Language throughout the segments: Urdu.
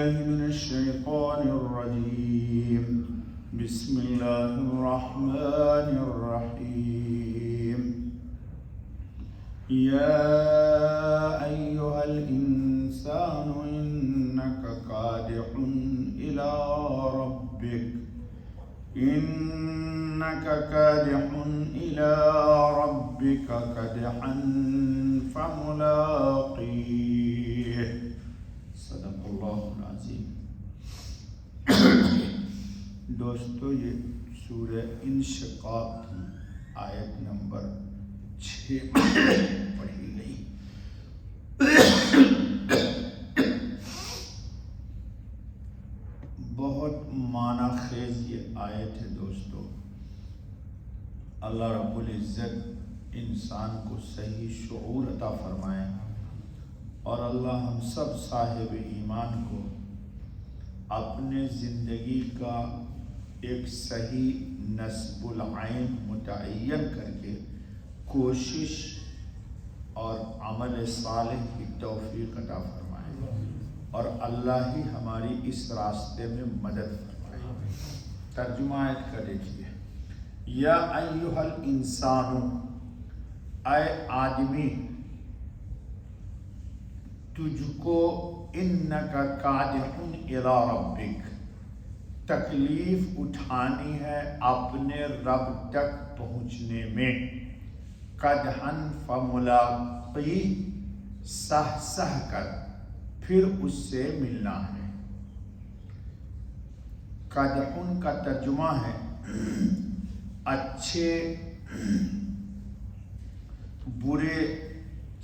من الشيطان الرجيم بسم الله الرحمن الرحيم يا أيها الإنسان إنك كادح إلى ربك كدحا فملاقيه صدق اللہ العظیم۔ دوستو، یہ سورہ انشقاق کی آیت نمبر 6 پڑھی گئی۔ بہت معنی خیز یہ آیت ہے دوستو۔ اللہ رب العزت انسان کو صحیح شعور عطا فرمائے، اور اللہ ہم سب صاحب ایمان کو اپنے زندگی کا ایک صحیح نصب العین متعین کر کے کوشش اور عمل صالح کی توفیق عطا فرمائے، اور اللہ ہی ہماری اس راستے میں مدد فرمائے۔ ترجمہ آیت کا دیکھیے، یا ایھا الانسان، اے آدمی، تجھ کو انک کادح الی ربک، تکلیف اٹھانی ہے اپنے رب تک پہنچنے میں، قدحا فملاقی، سہ سہ کر پھر اس سے ملنا ہے۔ قدحن کا ترجمہ ہے اچھے برے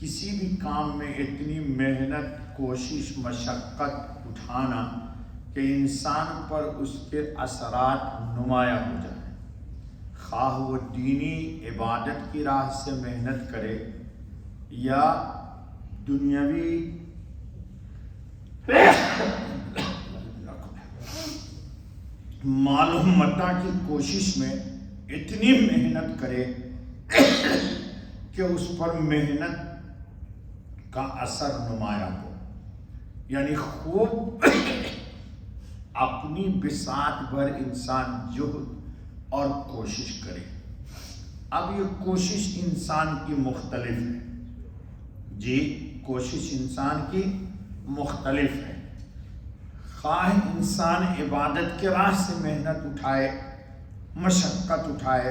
کسی بھی کام میں اتنی محنت، کوشش، مشقت اٹھانا کہ انسان پر اس کے اثرات نمایاں ہو جائیں، خواہ وہ دینی عبادت کی راہ سے محنت کرے یا دنیاوی مال و متاع کی کوشش میں اتنی محنت کرے کہ اس پر محنت کا اثر نمایاں ہو، یعنی خوب اپنی بساط بھر انسان جہد اور کوشش کرے۔ اب یہ کوشش انسان کی مختلف ہے، جی کوشش انسان کی مختلف ہے، خواہ انسان عبادت کے راہ سے محنت اٹھائے، مشقت اٹھائے،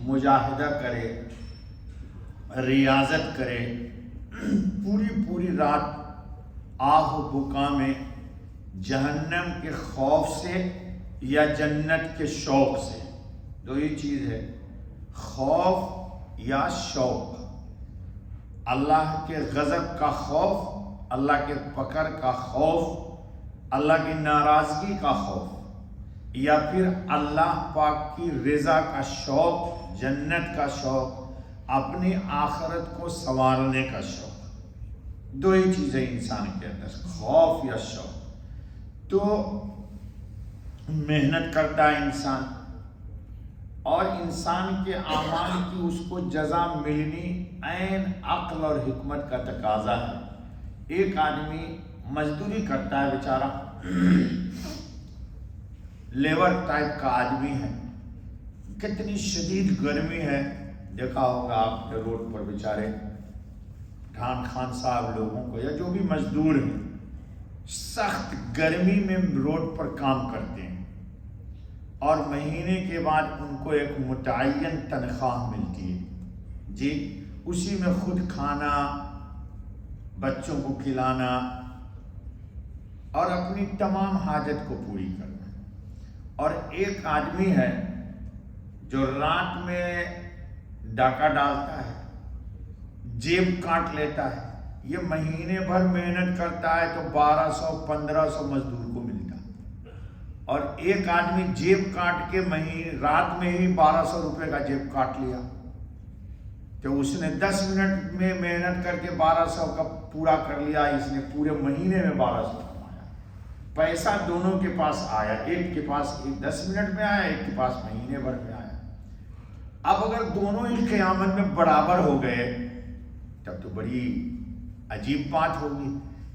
مجاہدہ کرے، ریاضت کرے، پوری رات آہ و بکا میں جہنم کے خوف سے یا جنت کے شوق سے، دو ہی چیز ہے، خوف یا شوق، اللہ کے غضب کا خوف، اللہ کے پکڑ کا خوف، اللہ کی ناراضگی کا خوف، یا پھر اللہ پاک کی رضا کا شوق، جنت کا شوق، اپنی آخرت کو سنوارنے کا شوق۔ دو ہی چیزیں انسان کے اندر، خوف یا شوق۔ تو محنت کرتا ہے انسان، اور انسان کے اعمال کی اس کو جزا ملنی عین عقل اور حکمت کا تقاضا ہے۔ ایک آدمی مزدوری کرتا ہے بیچارہ، لیبر ٹائپ کا آدمی ہے، کتنی شدید گرمی ہے، دیکھا ہوگا آپ نے روڈ پر بیچارے ڈھان خان صاحب لوگوں کو، یا جو بھی مزدور ہیں، سخت گرمی میں روڈ پر کام کرتے ہیں، اور مہینے کے بعد ان کو ایک متعین تنخواہ ملتی ہے، جی اسی میں خود کھانا، بچوں کو کھلانا اور اپنی تمام حاجت کو پوری کرنا۔ اور ایک آدمی ہے جو رات میں ڈاکہ ڈالتا ہے، جیب کاٹ لیتا ہے، یہ مہینے بھر محنت کرتا ہے تو 1200-1500 مزدور کو ملتا ہے، اور ایک آدمی جیب کاٹ کے رات میں ہی 1200 روپے کا جیب کاٹ لیا، تو اس نے 10 منٹ میں محنت کر کے 1200 کا پورا کر لیا، اس نے پورے مہینے میں 1200 کمایا۔ پیسہ دونوں کے پاس آیا، ایک کے پاس 10 منٹ میں آیا، ایک کے پاس مہینے بھر میں آیا۔ اب اگر دونوں ہی قیامت میں برابر ہو گئے تب تو بڑی عجیب بات ہوگی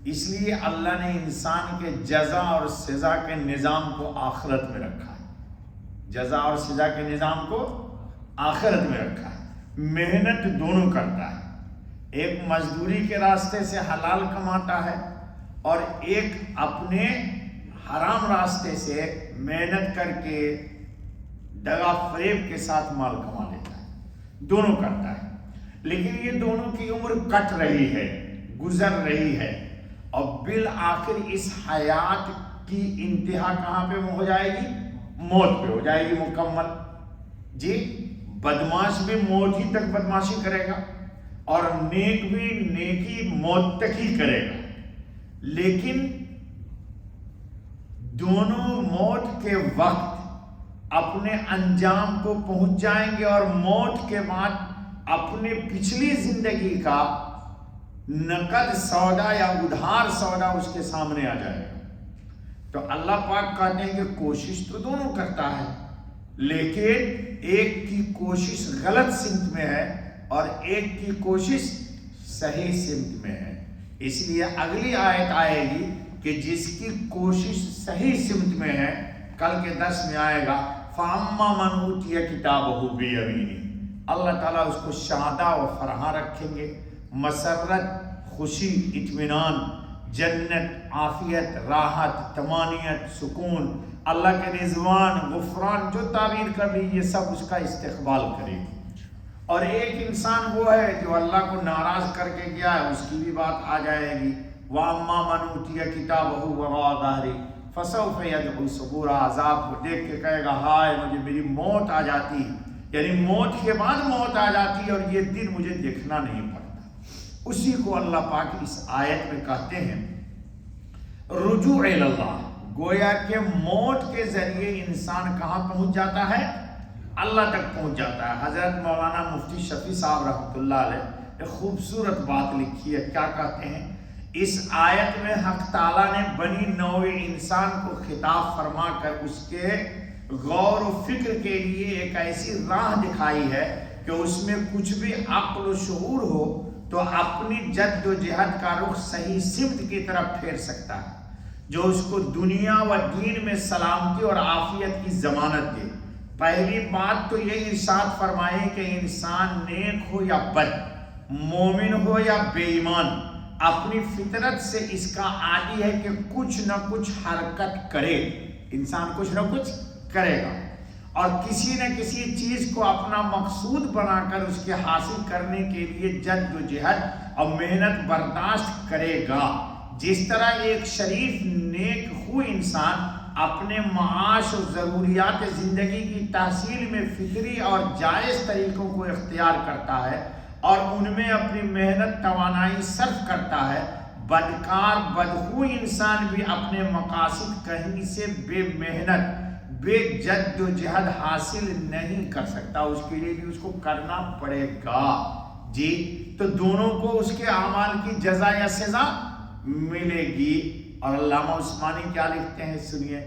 اس لیے اللہ نے انسان کے جزا اور سزا کے نظام کو آخرت میں رکھا ہے، جزا اور سزا کے نظام کو آخرت میں رکھا ہے۔ محنت دونوں کرتا ہے، ایک مزدوری کے راستے سے حلال کماتا ہے اور ایک اپنے حرام راستے سے محنت کر کے دغا فریب کے ساتھ مال کما لیتا ہے، دونوں کرتا ہے۔ لیکن یہ دونوں کی عمر کٹ رہی ہے، گزر رہی ہے، اور بالآخر اس حیات کی انتہا کہاں پہ ہو جائے گی؟ موت پہ ہو جائے گی مکمل۔ جی بدماش بھی موت ہی تک بدماشی کرے گا اور نیک بھی نیکی موت تک ہی کرے گا، لیکن دونوں موت کے وقت اپنے انجام کو پہنچ جائیں گے اور موت کے بعد اپنے پچھلی زندگی کا نقد سودا یا ادھار سودا اس کے سامنے آ جائے گا۔ تو اللہ پاک کہتے ہیں کہ کوشش تو دونوں کرتا ہے، لیکن ایک کی کوشش غلط سمت میں ہے اور ایک کی کوشش صحیح سمت میں ہے۔ اس لیے اگلی آیت آئے گی کہ جس کی کوشش صحیح سمت میں ہے، کل کے درس میں آئے گا فَأَمَّا مَنْ أُوتِيَ كِتَابَهُ بِيَمِينِهِ، اللہ تعالیٰ اس کو شادہ و فرحاں رکھیں گے، مسرت، خوشی، اطمینان، جنت، عافیت، راحت، طمانینت، سکون، اللہ کے رضوان، غفران، جو تعبیر کر لی یہ سب اس کا استقبال کرے گی۔ اور ایک انسان وہ ہے جو اللہ کو ناراض کر کے گیا ہے، اس کی بھی بات آ جائے گی وَأَمَّا مَنْ أُوتِيَ كِتَابَهُ وَرَاءَ ظَهْرِهِ فَسَوْفَ يَدْعُو ثُبُورًا، عذاب کو دیکھ کے کہے گا ہائے مجھے میری موت آ جاتی، یعنی موت کے بعد موت آ جاتی اور یہ دن مجھے دیکھنا نہیں پڑتا۔ اسی کو اللہ پاک اس آیت میں کہتے ہیں رجوع اللہ، گویا کہ موت کے ذریعے انسان کہاں پہنچ جاتا ہے؟ اللہ تک پہنچ جاتا ہے۔ حضرت مولانا مفتی شفیع صاحب رحمۃ اللہ علیہ ایک خوبصورت بات لکھی ہے، کیا کہتے ہیں؟ اس آیت میں حق تعالیٰ نے بنی نوع انسان کو خطاب فرما کر اس کے غور و فکر کے لیے ایک ایسی راہ دکھائی ہے کہ اس میں کچھ بھی عقل و شعور ہو تو اپنی جد و جہد کا رخ صحیح سمت کی طرف پھیر سکتا ہے، جو اس کو دنیا و دین میں سلامتی اور عافیت کی ضمانت دے۔ پہلی بات تو یہ ارشاد فرمائے کہ انسان نیک ہو یا بد، مومن ہو یا بے ایمان، اپنی فطرت سے اس کا عادی ہے کہ کچھ نہ کچھ حرکت کرے، انسان کچھ نہ کچھ کرے گا اور کسی نہ کسی چیز کو اپنا مقصود بنا کر اس کے حاصل کرنے کے لیے جد و جہد اور محنت برداشت کرے گا۔ جس طرح ایک شریف نیک خو انسان اپنے معاش اور ضروریات زندگی کی تحصیل میں فطری اور جائز طریقوں کو اختیار کرتا ہے اور ان میں اپنی محنت توانائی صرف کرتا ہے، بدکار بدخو انسان بھی اپنے مقاصد کہیں سے بے محنت بے جد و جہد حاصل نہیں کر سکتا، اس کے لیے بھی اس کو کرنا پڑے گا۔ جی تو دونوں کو اس کے اعمال کی جزا یا سزا ملے گی۔ اور علامہ عثمانی کیا لکھتے ہیں سنیے،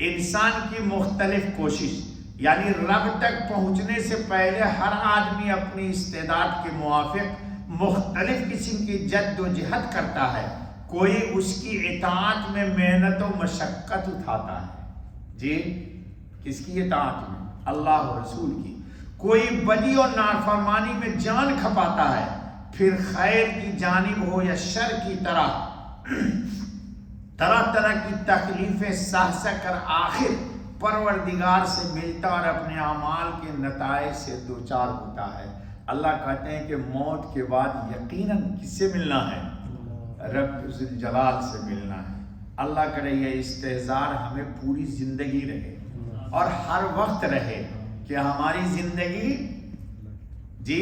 انسان کی مختلف کوشش، یعنی رب تک پہنچنے سے پہلے ہر آدمی اپنی استعداد کے موافق مختلف قسم کی جد و جہد کرتا ہے، کوئی اس کی اطاعت میں محنت و مشقت اٹھاتا ہے، جی کس کی اطاعت میں؟ اللہ و رسول کی۔ کوئی بدی اور نافرمانی میں جان کھپاتا ہے، پھر خیر کی جانب ہو یا شر کی طرح کی تکلیفیں سہ کر آخر پروردگار سے ملتا اور اپنے اعمال کے نتائج سے دوچار ہوتا ہے۔ اللہ کہتے ہیں کہ موت کے بعد یقیناً کس سے ملنا ہے؟ رب ذوالجلال سے ملنا ہے۔ اللہ کرے یہ استحضار ہمیں پوری زندگی رہے اور ہر وقت رہے کہ ہماری زندگی جی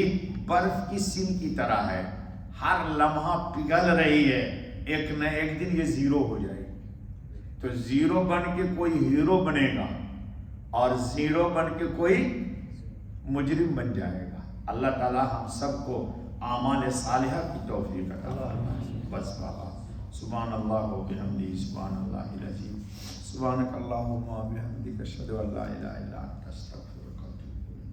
برف کی سیل کی طرح ہے، ہر لمحہ پگھل رہی ہے، ایک نہ ایک دن یہ زیرو ہو جائے گی۔ تو زیرو بن کے کوئی ہیرو بنے گا اور زیرو بن کے کوئی مجرم بن جائے گا۔ اللہ تعالی ہم سب کو اعمال صالحہ کی توفیق عطا فرمائے۔ بس بابا سبحان اللہ و بحمدہ سبحان اللہ العظیم سبحانک اللہم و بحمدک اشہد ان لا الہ الا انت استغفرک۔